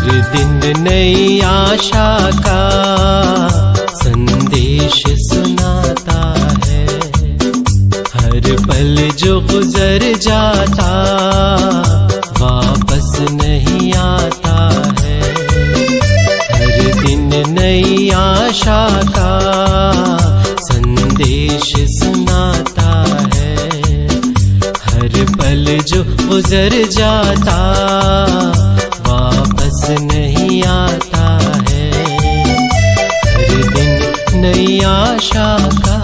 दिन नई आशा का संदेश सुनाता है। हर पल जो गुजर जाता वापस नहीं आता है। हर दिन नई आशा का संदेश सुनाता है। हर पल जो गुजर जाता वापस नहीं आता है। हर दिन नई आशा का।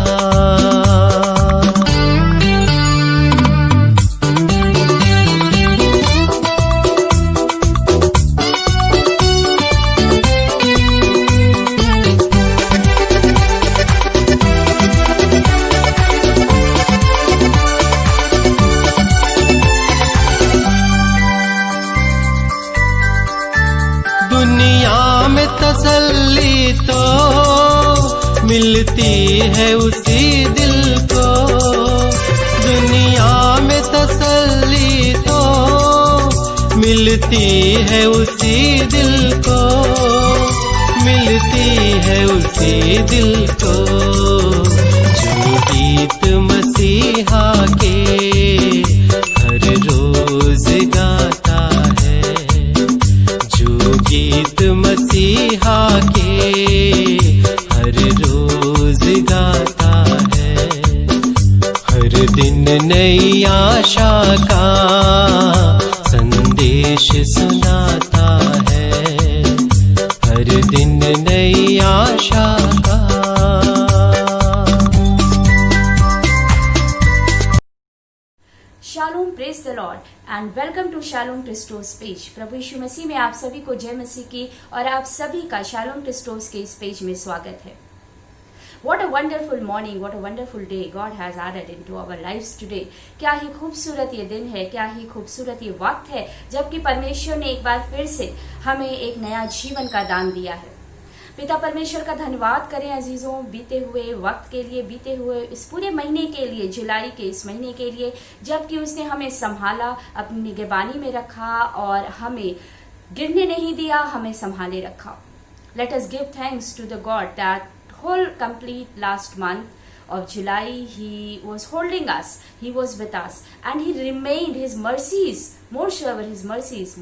दुनिया में तसल्ली तो मिलती है उसी दिल को। दुनिया में तसल्ली तो मिलती है उसी दिल को। मिलती है उसी दिल को जो गीत मसीहा के हर रोज गाता है। जो गीत मसीहा के हर रोज गाता है। हर दिन नई आशा का संदेश सुनाता है। हर दिन नई आशा का। Shalom, praise the Lord and welcome to Shalom Christos page. प्रभु यीशु मसीह में आप सभी को जय मसीह की और आप सभी का शालोम क्रिस्टोस के इस पेज में स्वागत है। What a wonderful morning, what a wonderful day God has added into our lives today। क्या ही खूबसूरत ये दिन है, क्या ही खूबसूरत ये वक्त है जबकि परमेश्वर ने एक बार फिर से हमें एक नया जीवन का दान दिया है। पिता परमेश्वर का धन्यवाद करें अजीजों, बीते हुए वक्त के लिए, बीते हुए इस पूरे महीने के लिए, जुलाई के इस महीने के लिए, जबकि उसने हमें संभाला, अपनी निगरानी में रखा और हमें गिरने नहीं दिया, हमें संभाले रखा। Let us give thanks to the God that whole complete last month of July he was holding us, he was with us and he remained his mercies, moreover his mercies,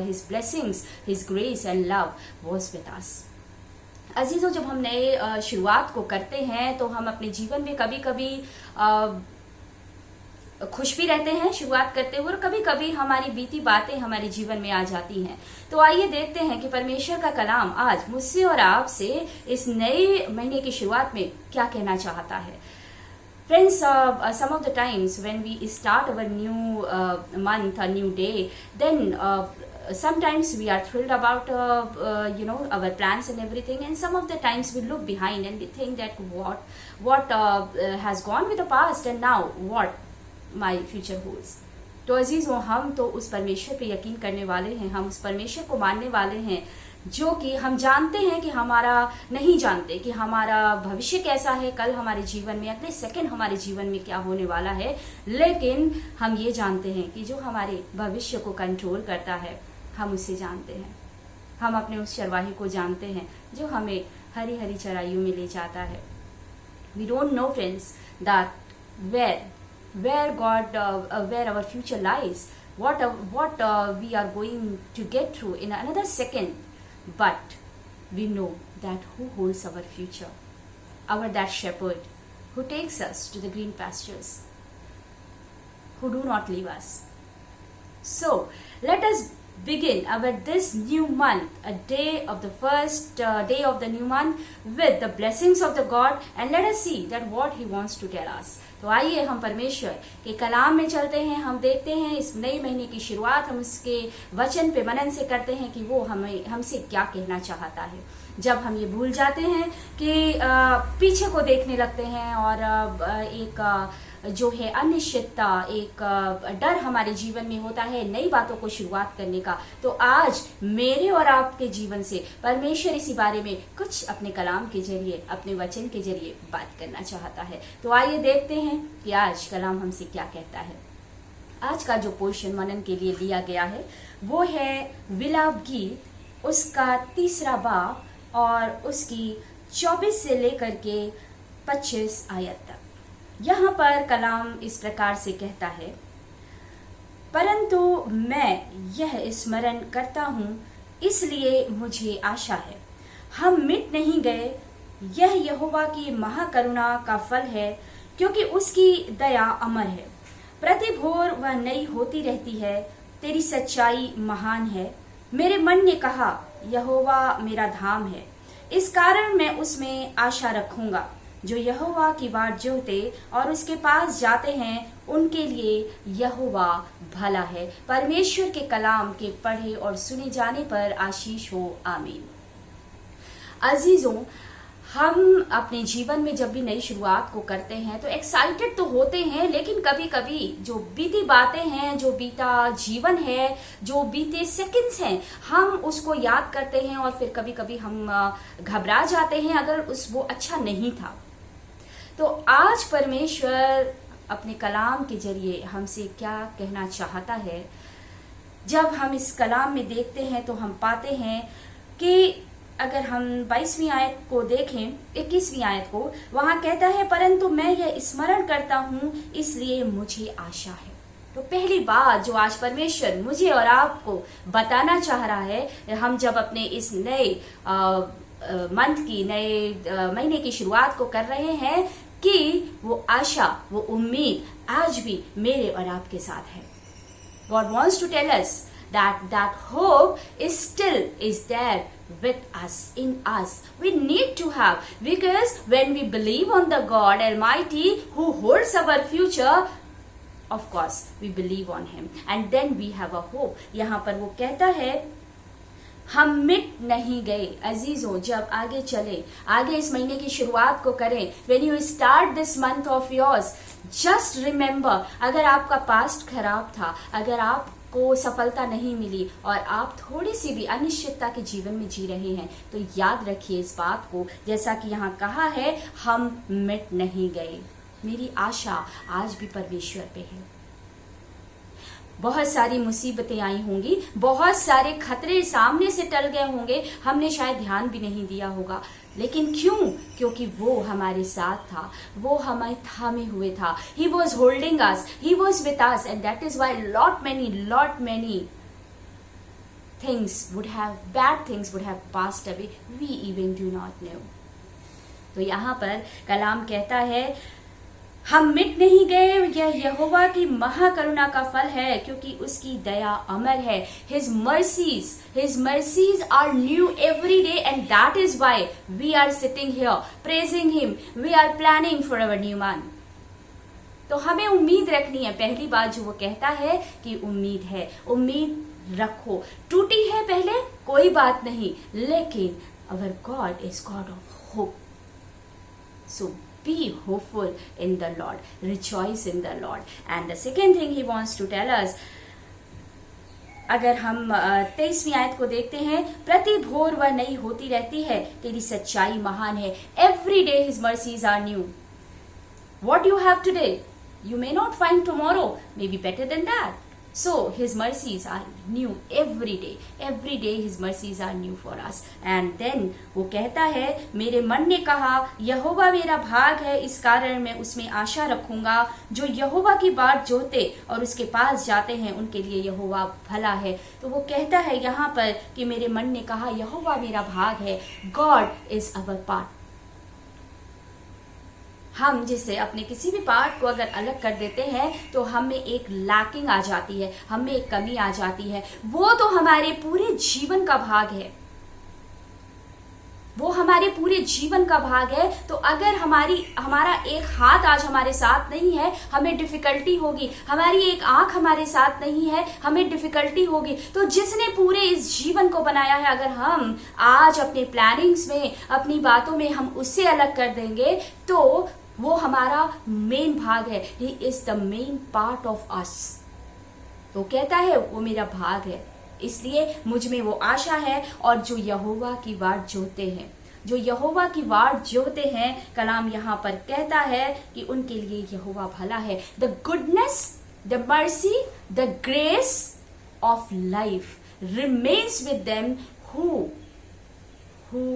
his blessings, his grace and love was with us। अजीजों, जब हम नए शुरुआत को करते हैं तो हम अपने जीवन में कभी कभी खुश भी रहते हैं शुरुआत करते हुए, और कभी कभी हमारी बीती बातें हमारे जीवन में आ जाती हैं। तो आइए देखते हैं कि परमेश्वर का कलाम आज मुझसे और आपसे इस नए महीने की शुरुआत में क्या कहना चाहता है। Friends, some of the times when we start our new month, a new day, then sometimes we are thrilled about our plans and everything, and some of the times we look behind and we think that what has gone with the past and now what my future holds। तो अजीजों, हम तो उस परमेश्वर पे यकीन करने वाले हैं, हम उस परमेश्वर को मानने वाले हैं जो कि हम जानते हैं कि हमारा नहीं जानते कि हमारा भविष्य कैसा है, कल हमारे जीवन में, अगले सेकंड हमारे जीवन में क्या होने वाला है, लेकिन हम ये जानते हैं कि जो हमारे भविष्य को कंट्रोल करता है हम उसे जानते हैं। हम अपने उस चरवाही को जानते हैं जो हमें हरी हरी चराइयों में ले जाता है। We don't know friends that where our future lies, what we are going to get through in another second, but we know that who holds our future, that shepherd who takes us to the green pastures, who do not leave us। So let us begin this new month, a day of the first day of the new month with the blessings of the God, and let us see that what he wants to tell us। तो आइए हम परमेश्वर के कलाम में चलते हैं। हम देखते हैं इस नए महीने की शुरुआत हम उसके वचन पे मनन से करते हैं कि वो हमसे क्या कहना चाहता है। जब हम ये भूल जाते हैं कि पीछे को देखने लगते हैं और एक जो है अनिश्चितता, एक डर हमारे जीवन में होता है नई बातों को शुरुआत करने का, तो आज मेरे और आपके जीवन से परमेश्वर इसी बारे में कुछ अपने कलाम के जरिए, अपने वचन के जरिए बात करना चाहता है। तो आइए देखते हैं कि आज कलाम हमसे क्या कहता है। आज का जो पोर्शन मनन के लिए लिया गया है वो है विलाप गीत उसका 3 बाब और उसकी 24 से लेकर के 25 आयत तक। यहाँ पर कलाम इस प्रकार से कहता है, परंतु मैं यह स्मरण करता हूँ, इसलिए मुझे आशा है, हम मिट नहीं गए। यह यहोवा की महाकरुणा का फल है, क्योंकि उसकी दया अमर है। प्रति भोर वह नई होती रहती है, तेरी सच्चाई महान है। मेरे मन ने कहा, यहोवा मेरा धाम है, इस कारण मैं उसमें आशा रखूंगा। जो यहोवा की बाट जोहते और उसके पास जाते हैं, उनके लिए यहोवा भला है। परमेश्वर के कलाम के पढ़े और सुने जाने पर आशीष हो, आमीन। अजीजों, हम अपने जीवन में जब भी नई शुरुआत को करते हैं तो एक्साइटेड तो होते हैं, लेकिन कभी कभी जो बीती बातें हैं, जो बीता जीवन है, जो बीते सेकंड्स हैं, हम उसको याद करते हैं और फिर कभी कभी हम घबरा जाते हैं अगर वो अच्छा नहीं था। तो आज परमेश्वर अपने कलाम के जरिए हमसे क्या कहना चाहता है। जब हम इस कलाम में देखते हैं तो हम पाते हैं कि अगर हम 22वीं आयत को देखें, 21वीं आयत को, वहां कहता है, परंतु मैं यह स्मरण करता हूं, इसलिए मुझे आशा है। तो पहली बात जो आज परमेश्वर मुझे और आपको बताना चाह रहा है, हम जब अपने इस नए मंथ की, नए महीने की शुरुआत को कर रहे हैं, कि वो आशा, वो उम्मीद आज भी मेरे और आपके साथ है। God wants to tell us that hope is there with us, in us. We need to have, because when we believe on the God Almighty who holds our future, of course we believe on Him, and then we have a hope. यहाँ पर वो कहता है, हम मिट नहीं गए। अजीजों, जब आगे चले, आगे इस महीने की शुरुआत को करें, when you start this month of yours, just remember, अगर आपका पास्ट खराब था, अगर आपको सफलता नहीं मिली और आप थोड़ी सी भी अनिश्चितता के जीवन में जी रहे हैं, तो याद रखिए इस बात को, जैसा कि यहाँ कहा है, हम मिट नहीं गए। मेरी आशा आज भी परमेश्वर पे है। बहुत सारी मुसीबतें आई होंगी, बहुत सारे खतरे सामने से टल गए होंगे, हमने शायद ध्यान भी नहीं दिया होगा, लेकिन क्यों? क्योंकि वो हमारे साथ था, वो हमें थामे हुए था। He was holding us, He was with us, and that is why lot many things bad things would have passed away. We even do not know. तो यहाँ पर कलाम कहता है, हम मिट नहीं गए, यह यहोवा की महाकरुणा का फल है, क्योंकि उसकी दया अमर है। His mercies are new every day, and that is why we are sitting here praising Him. We are planning for our new month. तो हमें उम्मीद रखनी है। पहली बात जो वो कहता है कि उम्मीद है, उम्मीद रखो। टूटी है पहले, कोई बात नहीं, लेकिन our God is God of hope. So be hopeful in the Lord, rejoice in the Lord. And the second thing He wants to tell us, अगर हम 23वीं आयत को देखते हैं, प्रति भोर वह नई होती रहती है, तेरी सच्चाई महान है। Every day His mercies are new. What you have today, you may not find tomorrow, maybe better than that. So His mercies are new every day. Every day His mercies are new for us. And then वो कहता है, मेरे मन ने कहा, यहोवा मेरा भाग है, इस कारण मैं उसमें आशा रखूंगा। जो यहोवा की बाट जोहते और उसके पास जाते हैं, उनके लिए यहोवा भला है। तो वो कहता है यहाँ पर कि मेरे मन ने कहा, यहोवा मेरा भाग है। God is our part. हम जिसे अपने किसी भी पार्ट को अगर अलग कर देते हैं तो हमें एक लैकिंग आ जाती है, हमें एक कमी आ जाती है। वो तो हमारे पूरे जीवन का भाग है, वो हमारे पूरे जीवन का भाग है। तो अगर हमारा एक हाथ आज हमारे साथ नहीं है, हमें डिफिकल्टी होगी। हमारी एक आंख हमारे साथ नहीं है, हमें डिफिकल्टी होगी। तो जिसने पूरे इस जीवन को बनाया है, अगर हम आज अपने प्लानिंग्स में, अपनी बातों में हम उससे अलग कर देंगे, तो वो हमारा मेन भाग है। He is the main part of us. तो कहता है वो मेरा भाग है, इसलिए मुझ में वो आशा है। और जो यहोवा की बाट जोहते हैं, जो यहोवा की बाट जोहते हैं, कलाम यहाँ पर कहता है कि उनके लिए यहोवा भला है। The goodness, the mercy, the grace of life remains with them who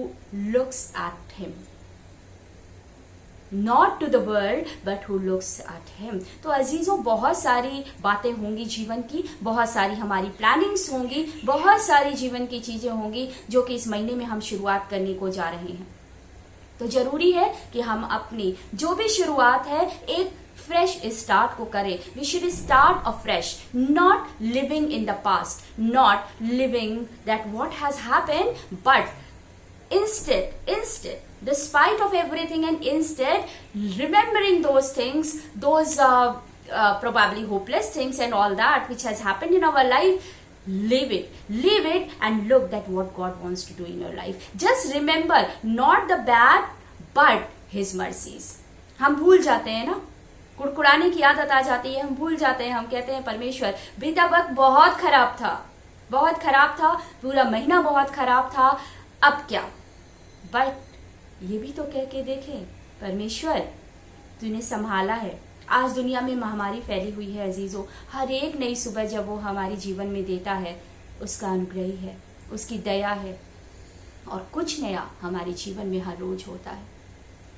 looks at him, not to the world but who looks at him. तो अजीजों, बहुत सारी बातें होंगी जीवन की, बहुत सारी हमारी प्लानिंग्स होंगी, बहुत सारी जीवन की चीजें होंगी जो कि इस महीने में हम शुरुआत करने को जा रहे हैं। तो जरूरी है कि हम अपनी जो भी शुरुआत है एक फ्रेश स्टार्ट को करें। We should start afresh, not living in the past, not living that what has happened, but instead, despite of everything, and instead remembering those things, those probably hopeless things and all that which has happened in our life, leave it and look that what God wants to do in your life. Just remember not the bad but His mercies. हम भूल जाते हैं ना, कुड़कुड़ाने की आदत आ जाती है, हम भूल जाते हैं, हम कहते हैं परमेश्वर बीता वक्त बहुत खराब था, पूरा महीना बहुत खराब था, अब क्या। बट ये भी तो कह के देखें, परमेश्वर तूने संभाला है। आज दुनिया में महामारी फैली हुई है अजीजों, हर एक नई सुबह जब वो हमारे जीवन में देता है, उसका अनुग्रह है, उसकी दया है, और कुछ नया हमारे जीवन में हर रोज होता है।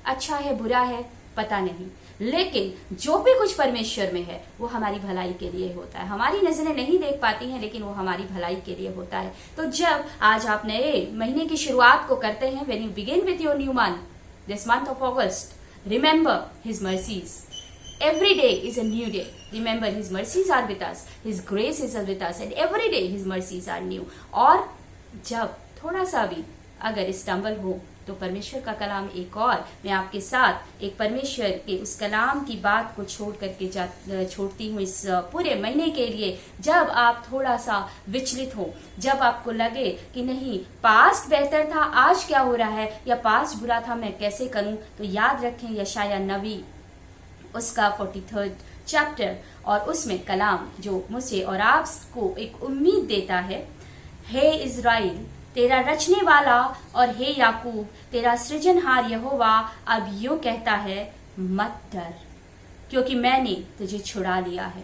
अच्छा है बुरा है पता नहीं, लेकिन जो भी कुछ परमेश्वर में है वो हमारी भलाई के लिए होता है। हमारी नजरें नहीं देख पाती हैं, लेकिन वो हमारी भलाई के लिए होता है। तो जब आज आप नए महीने की शुरुआत को करते हैं, when you begin with your new month, this month of August, remember his mercies. Every day is a new day. Remember His mercies are with us, His grace is with us, and every day His mercies are new. और जब थोड़ा सा भी अगर stumble हो तो परमेश्वर का कलाम एक और मैं आपके साथ एक परमेश्वर के उस कलाम की बात को छोड़ती हूँ इस पूरे महीने के लिए। जब आप थोड़ा सा विचलित हो, जब आपको लगे कि नहीं पास्ट बेहतर था, आज क्या हो रहा है, या पास्ट बुरा था, मैं कैसे करूं, तो याद रखें यशाया नबी उसका 43rd चैप्टर, और उसमें कलाम जो मुझे और आपको एक उम्मीद देता है। हे इज़राइल तेरा रचने वाला और हे याकूब तेरा सृजनहार यहोवा अब यूं कहता है, मत डर, क्योंकि मैंने तुझे छुड़ा लिया है,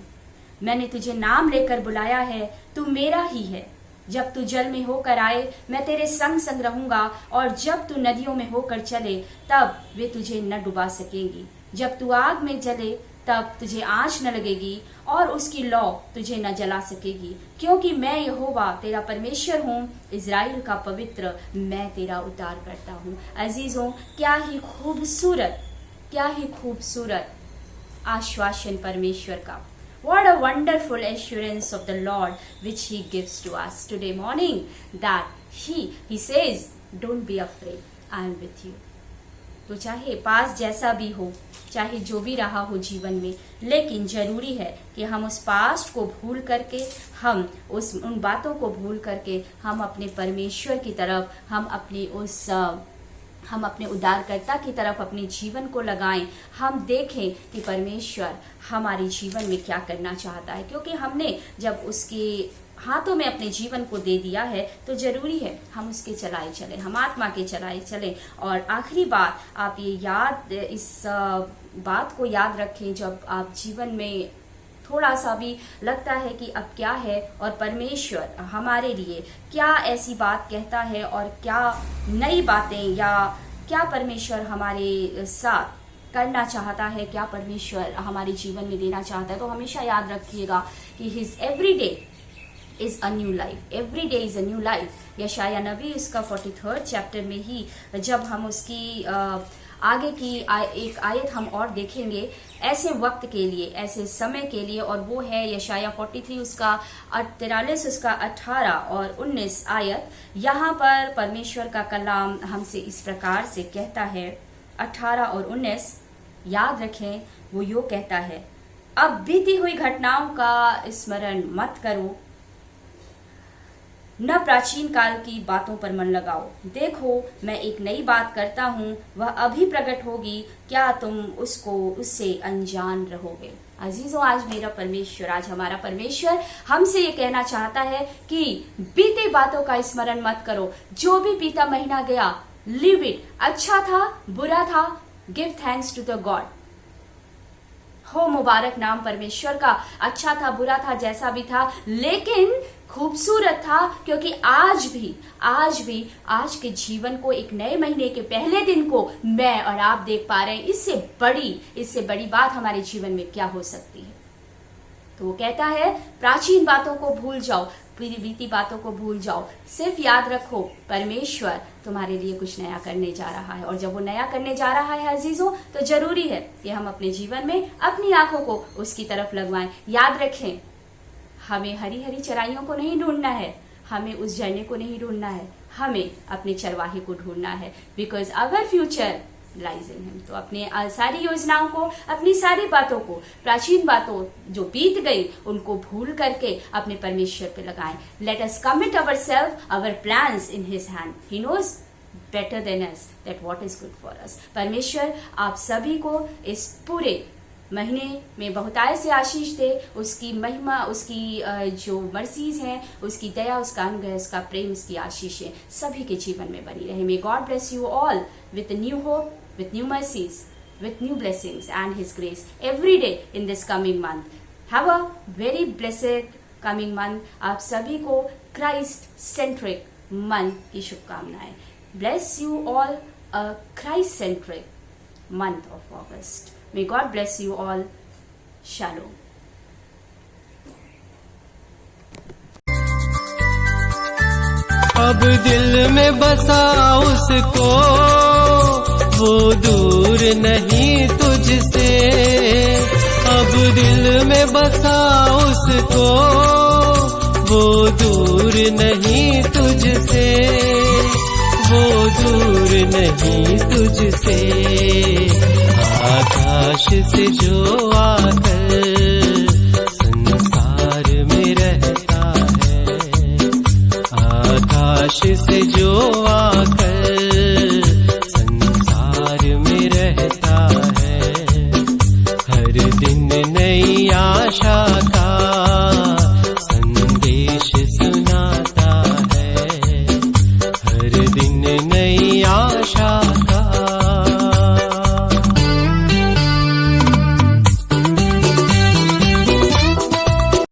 मैंने तुझे नाम लेकर बुलाया है, तू मेरा ही है। जब तू जल में होकर आए मैं तेरे संग संग रहूंगा, और जब तू नदियों में होकर चले तब वे तुझे न डुबा सकेंगी। जब तू आग में जले तब तुझे आंच न लगेगी, और उसकी लौ तुझे न जला सकेगी, क्योंकि मैं यहोवा तेरा परमेश्वर हूँ, इज़राइल का पवित्र, मैं तेरा उद्धार करता हूँ। अजीजों, क्या ही खूबसूरत आश्वासन परमेश्वर का। What a wonderful assurance of the Lord which He gives to us today morning, that He says, don't be afraid, I am with you. तो चाहे पास जैसा भी हो, चाहे जो भी रहा हो जीवन में, लेकिन जरूरी है कि हम उस पास्ट को भूल करके, हम उन बातों को भूल करके हम अपने परमेश्वर की तरफ, हम अपने उद्धारकर्ता की तरफ अपने जीवन को लगाएं। हम देखें कि परमेश्वर हमारे जीवन में क्या करना चाहता है, क्योंकि हमने जब उसके हाथों में अपने जीवन को दे दिया है तो जरूरी है हम उसके चलाए चलें, हम आत्मा के चलाए चलें। और आखिरी बात, आप ये इस बात को याद रखें, जब आप जीवन में थोड़ा सा भी लगता है कि अब क्या है, और परमेश्वर हमारे लिए क्या ऐसी बात कहता है, और क्या नई बातें, या क्या परमेश्वर हमारे साथ करना चाहता है, क्या परमेश्वर हमारे जीवन में देना चाहता है, तो हमेशा याद रखिएगा कि his every day is a new life, every day is a new life। यशाया नबी उसका 43rd चैप्टर में ही जब हम उसकी आगे की एक आयत हम और देखेंगे ऐसे वक्त के लिए, ऐसे समय के लिए, और वो है यशाया 43 उसका 43 उसका 18 और 19 आयत। यहाँ पर परमेश्वर का कलाम हमसे इस प्रकार से कहता है, 18 और 19 याद रखें, वो यूँ कहता है, अब बीती हुई घटनाओं का स्मरण मत करो, न प्राचीन काल की बातों पर मन लगाओ। देखो मैं एक नई बात करता हूँ, वह अभी प्रकट होगी, क्या तुम उससे अनजान रहोगे। अजीजों, आज मेरा परमेश्वर, आज हमारा परमेश्वर हमसे ये कहना चाहता है कि बीते बातों का स्मरण मत करो। जो भी बीता महीना गया, लिव इट, अच्छा था बुरा था, give thanks to the God. हो मुबारक नाम परमेश्वर का। अच्छा था बुरा था जैसा भी था, लेकिन खूबसूरत था, क्योंकि आज भी आज के जीवन को, एक नए महीने के पहले दिन को मैं और आप देख पा रहे हैं। इससे बड़ी बात हमारे जीवन में क्या हो सकती है। तो वो कहता है प्राचीन बातों को भूल जाओ, बीती बातों को भूल जाओ, सिर्फ याद रखो परमेश्वर तुम्हारे लिए कुछ नया करने जा रहा है। और जब वो नया करने जा रहा है अजीजों, तो जरूरी है कि हम अपने जीवन में अपनी आंखों को उसकी तरफ लगवाएं। याद रखें, हमें हरी हरी चराइयों को नहीं ढूंढना है, हमें उस झरने को नहीं ढूंढना है, हमें अपने चरवाहे को ढूंढना है। Because our future lies in him. तो अपने सारी योजनाओं को, अपनी सारी बातों को, प्राचीन बातों जो बीत गई उनको भूल करके अपने परमेश्वर पे लगाएं। Let us commit our self, our plans in his hand. He knows better than us that what is good for us. परमेश्वर आप सभी को इस पूरे महीने में बहुतायत से आशीष दे, उसकी महिमा, उसकी जो मर्सीज हैं, उसकी दया, उसका अनुग्रह, उसका प्रेम, उसकी आशीषें सभी के जीवन में बनी रहे। May God bless you all with new hope, with new mercies, with new blessings and His grace every day in this coming month. Have a very blessed coming month. आप सभी को Christ centric month की शुभकामनाएं। Bless you all a Christ centric month of August. May God bless you all. Shalom. अब दिल में बसा उसको, वो दूर नहीं तुझसे। अब दिल में बसा उसको, वो दूर नहीं तुझसे, वो दूर नहीं तुझसे। आकाश से जो आकर संसार में रहता है, आकाश से जो आकर में रहता है, हर दिन नई आशा का